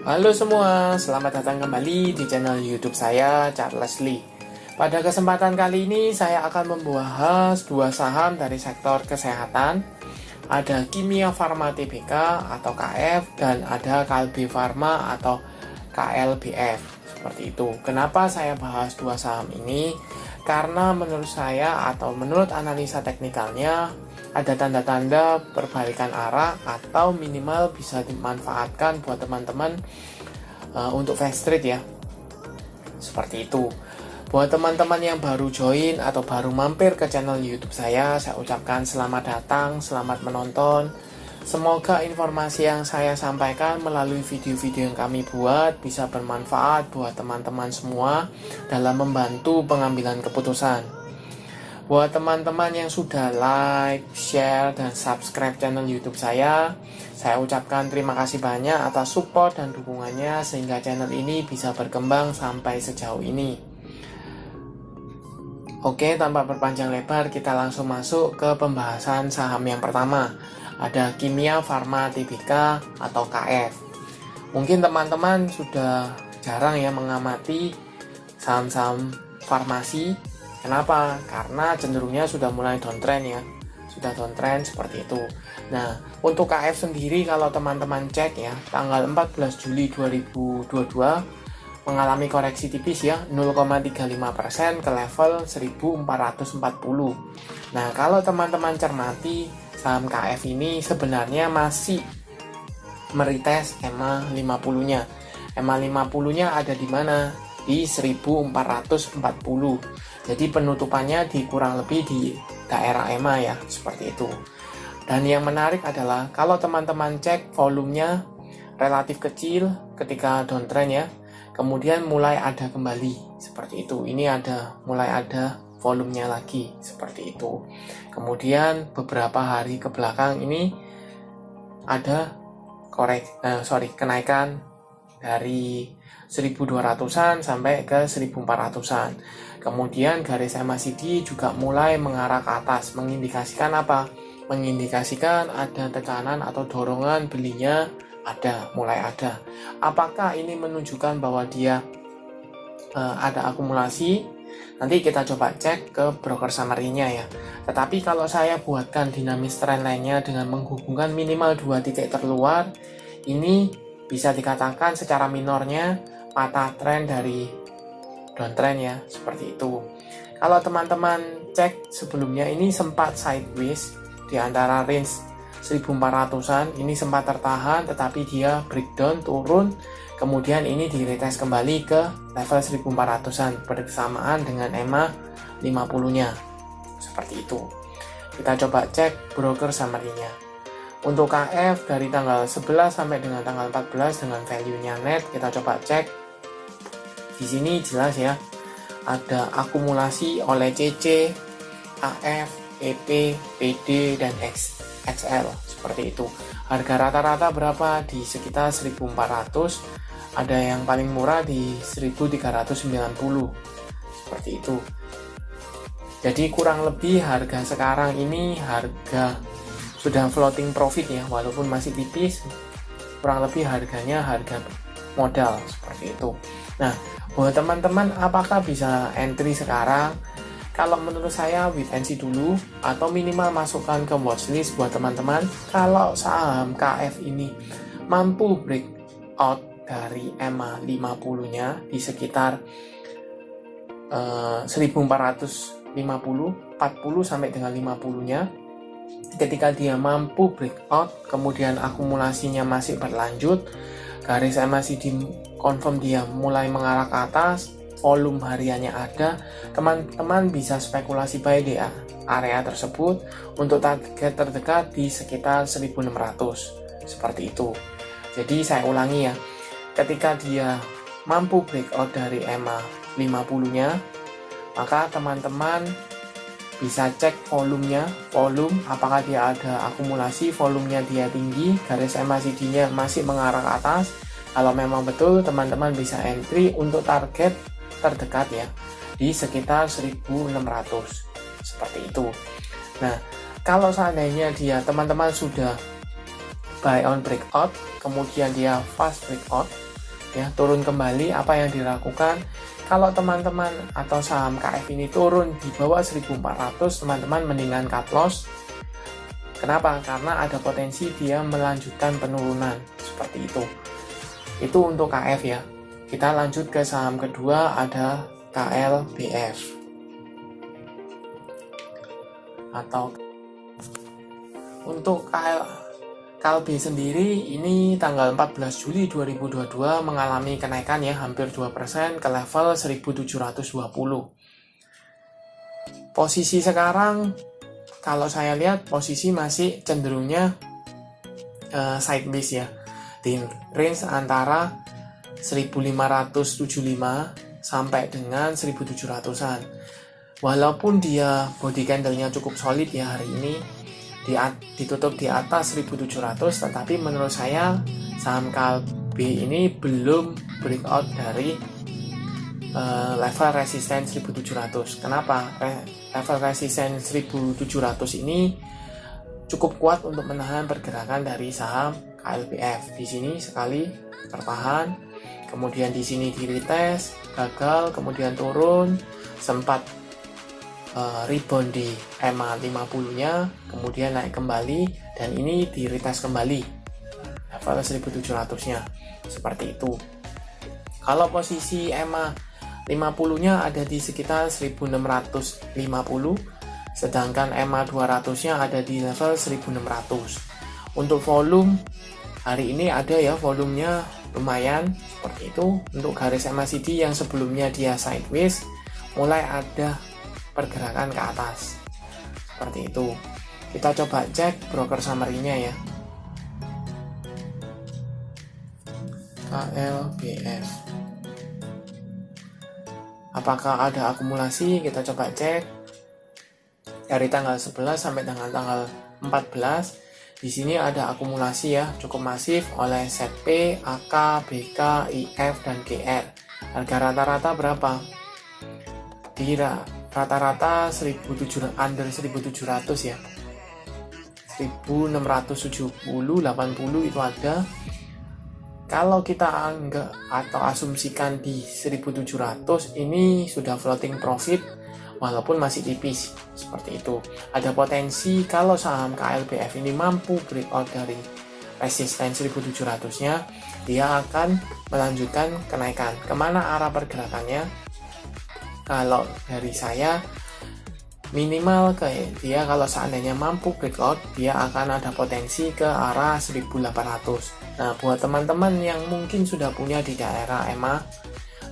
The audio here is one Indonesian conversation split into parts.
Halo semua, selamat datang kembali di channel YouTube saya, Charles Lee. Pada kesempatan kali ini saya akan membahas dua saham dari sektor kesehatan. Ada Kimia Farma Tbk atau KF dan ada Kalbe Farma atau KLBF. Seperti itu. Kenapa saya bahas dua saham ini? Karena menurut saya atau menurut analisa teknikalnya ada tanda-tanda perbaikan arah atau minimal bisa dimanfaatkan buat teman-teman untuk fast trade ya. Seperti itu. Buat teman-teman yang baru join atau baru mampir ke channel YouTube saya ucapkan selamat datang, selamat menonton. Semoga informasi yang saya sampaikan melalui video-video yang kami buat bisa bermanfaat buat teman-teman semua dalam membantu pengambilan keputusan. Buat teman-teman yang sudah like, share, dan subscribe channel YouTube saya ucapkan terima kasih banyak atas support dan dukungannya sehingga channel ini bisa berkembang sampai sejauh ini. Oke, tanpa berpanjang lebar, kita langsung masuk ke pembahasan saham yang pertama. Ada Kimia Farma Tbk atau KF. Mungkin teman-teman sudah jarang ya mengamati saham-saham farmasi. Kenapa? Karena cenderungnya sudah mulai downtrend ya. Sudah downtrend seperti itu. Nah, untuk KF sendiri kalau teman-teman cek ya, tanggal 14 Juli 2022 mengalami koreksi tipis ya, 0,35% ke level 1440. Nah, kalau teman-teman cermati, saham KF ini sebenarnya masih meretest EMA 50-nya. EMA 50-nya ada di mana? Di 1440. Jadi penutupannya di kurang lebih di daerah EMA ya, seperti itu. Dan yang menarik adalah kalau teman-teman cek volumenya relatif kecil ketika downtrend ya, kemudian mulai ada kembali seperti itu. Ini mulai ada volumenya lagi seperti itu. Kemudian beberapa hari ke belakang ini ada kenaikan dari 1200-an sampai ke 1400-an. Kemudian garis MACD juga mulai mengarah ke atas, mengindikasikan apa? Mengindikasikan ada tekanan atau dorongan belinya mulai ada. Apakah ini menunjukkan bahwa dia ada akumulasi? Nanti kita coba cek ke broker summary-nya ya. Tetapi kalau saya buatkan dinamis trendline-nya dengan menghubungkan minimal 2 titik terluar, ini bisa dikatakan secara minornya patah tren dari downtrend ya, seperti itu. Kalau teman-teman cek sebelumnya ini sempat sideways di antara range 1400-an, ini sempat tertahan tetapi dia breakdown turun, kemudian ini di retest kembali ke level 1400-an bersamaan dengan EMA 50-nya. Seperti itu. Kita coba cek broker summary-nya. Untuk KF dari tanggal 11 sampai dengan tanggal 14 dengan value-nya net, kita coba cek. Di sini jelas ya, ada akumulasi oleh CC, AF, EP, PD, dan XL seperti itu. Harga rata-rata berapa? Di sekitar 1400. Ada yang paling murah di 1390 seperti itu. Jadi kurang lebih harga sekarang ini harga sudah floating profit ya, walaupun masih tipis, kurang lebih harganya harga modal seperti itu. Nah, buat teman-teman apakah bisa entry sekarang? Kalau menurut saya wait and see dulu atau minimal masukkan ke watchlist buat teman-teman. Kalau saham KF ini mampu break out dari EMA 50-nya di sekitar 1450, 40 sampai dengan 50-nya. Ketika dia mampu breakout, kemudian akumulasinya masih berlanjut, garis MACD confirm dia mulai mengarah ke atas, volume hariannya ada, teman-teman bisa spekulasi buy di area tersebut untuk target terdekat di sekitar 1600 seperti itu. Jadi saya ulangi ya, ketika dia mampu breakout dari EMA 50-nya, maka teman-teman bisa cek volume apakah dia ada akumulasi, volumenya dia tinggi, garis MACD-nya masih mengarah ke atas. Kalau memang betul, teman-teman bisa entry untuk target terdekat ya, di sekitar 1600 seperti itu. Nah, kalau seandainya dia teman-teman sudah buy on breakout, kemudian dia fast breakout, ya, turun kembali, apa yang dilakukan? Kalau teman-teman atau saham KF ini turun di bawah 1400, teman-teman mendingan cut loss. Kenapa? Karena ada potensi dia melanjutkan penurunan seperti itu. Itu untuk KF ya. Kita lanjut ke saham kedua, ada KLBF atau untuk KLB sendiri ini tanggal 14 Juli 2022 mengalami kenaikan ya hampir 2% ke level 1720. Posisi sekarang kalau saya lihat posisi masih cenderungnya sideways ya, di range antara 1575 sampai dengan 1700-an. Walaupun dia body candle-nya cukup solid ya hari ini, ditutup di atas 1700, tetapi menurut saya saham KLB ini belum breakout dari level resisten 1700. Kenapa? Level resisten 1700 ini cukup kuat untuk menahan pergerakan dari saham KLBF. Di sini sekali tertahan, kemudian di sini di retest, gagal, kemudian turun, sempat rebound di EMA 50-nya, kemudian naik kembali, dan ini di retest kembali level 1700-nya, seperti itu. Kalau posisi EMA 50-nya ada di sekitar 1650, sedangkan EMA 200-nya ada di level 1600. Untuk volume, hari ini ada ya volumenya lumayan, seperti itu. Untuk garis MACD yang sebelumnya dia sideways, mulai ada pergerakan ke atas seperti itu. Kita coba cek broker summary-nya ya, KLBF. Apakah ada akumulasi? Kita coba cek dari tanggal 11 sampai dengan tanggal 14. Di sini ada akumulasi ya, cukup masif oleh ZP, AK, BK, IF, dan GR. Harga rata-rata berapa? Di rata-rata 1700, under 1700 ya, 1670, 80 itu ada. Kalau kita anggap atau asumsikan di 1700, ini sudah floating profit walaupun masih tipis, seperti itu. Ada potensi kalau saham KLBF ini mampu breakout dari resisten 1700-nya, dia akan melanjutkan kenaikan. Kemana arah pergerakannya? Kalau dari saya, minimal ke dia kalau seandainya mampu breakout, dia akan ada potensi ke arah 1800. Nah, buat teman-teman yang mungkin sudah punya di daerah EMA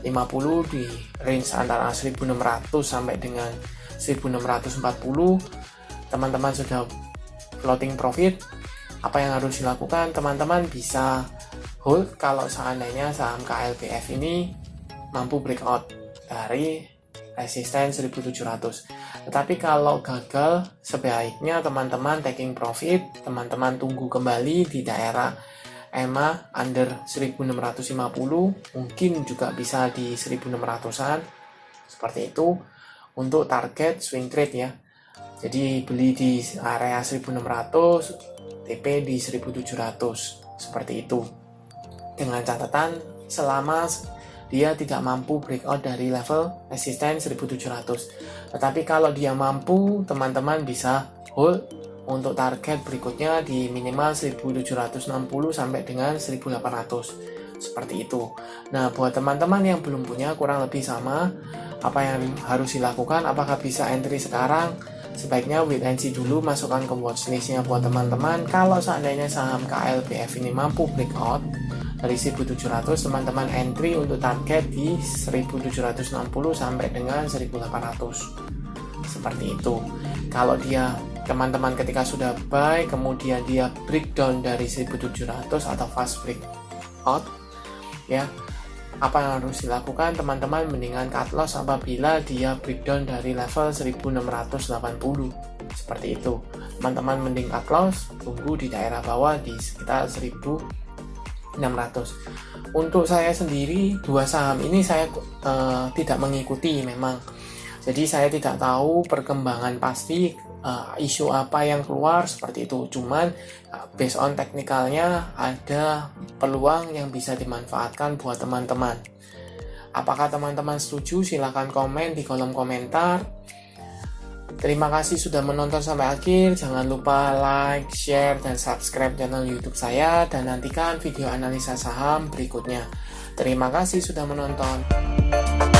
50 di range antara 1600 sampai dengan 1640, teman-teman sudah floating profit, apa yang harus dilakukan? Teman-teman bisa hold kalau seandainya saham KLBF ini mampu breakout dari resisten 1700. Tetapi kalau gagal, sebaiknya teman-teman taking profit, teman-teman tunggu kembali di daerah EMA under 1650, mungkin juga bisa di 1600-an, seperti itu. Untuk target swing trade ya, jadi beli di area 1600, TP di 1700, seperti itu, dengan catatan selama dia tidak mampu breakout dari level resisten 1700. Tetapi kalau dia mampu, teman-teman bisa hold untuk target berikutnya di minimal 1760 sampai dengan 1800, seperti itu. Nah, buat teman-teman yang belum punya, kurang lebih sama apa yang harus dilakukan. Apakah bisa entry sekarang? Sebaiknya wait and see dulu, masukkan ke watchlist-nya buat teman-teman. Kalau seandainya saham KLBF ini mampu breakout dari 1700, teman-teman entry untuk target di 1760 sampai dengan 1800, seperti itu. Kalau dia teman-teman ketika sudah buy kemudian dia breakdown dari 1700 atau fast breakout ya, apa yang harus dilakukan? Teman-teman mendingan cut loss apabila dia breakdown dari level 1680, seperti itu. Teman-teman mending cut loss, tunggu di daerah bawah di sekitar 1600. Untuk saya sendiri, dua saham ini saya tidak mengikuti memang. Jadi saya tidak tahu perkembangan pasti isu apa yang keluar seperti itu. Cuman based on teknikalnya ada peluang yang bisa dimanfaatkan buat teman-teman. Apakah teman-teman setuju? Silahkan komen di kolom komentar. Terima kasih sudah menonton sampai akhir. Jangan lupa like, share, dan subscribe channel YouTube saya. Dan nantikan video analisa saham berikutnya. Terima kasih sudah menonton.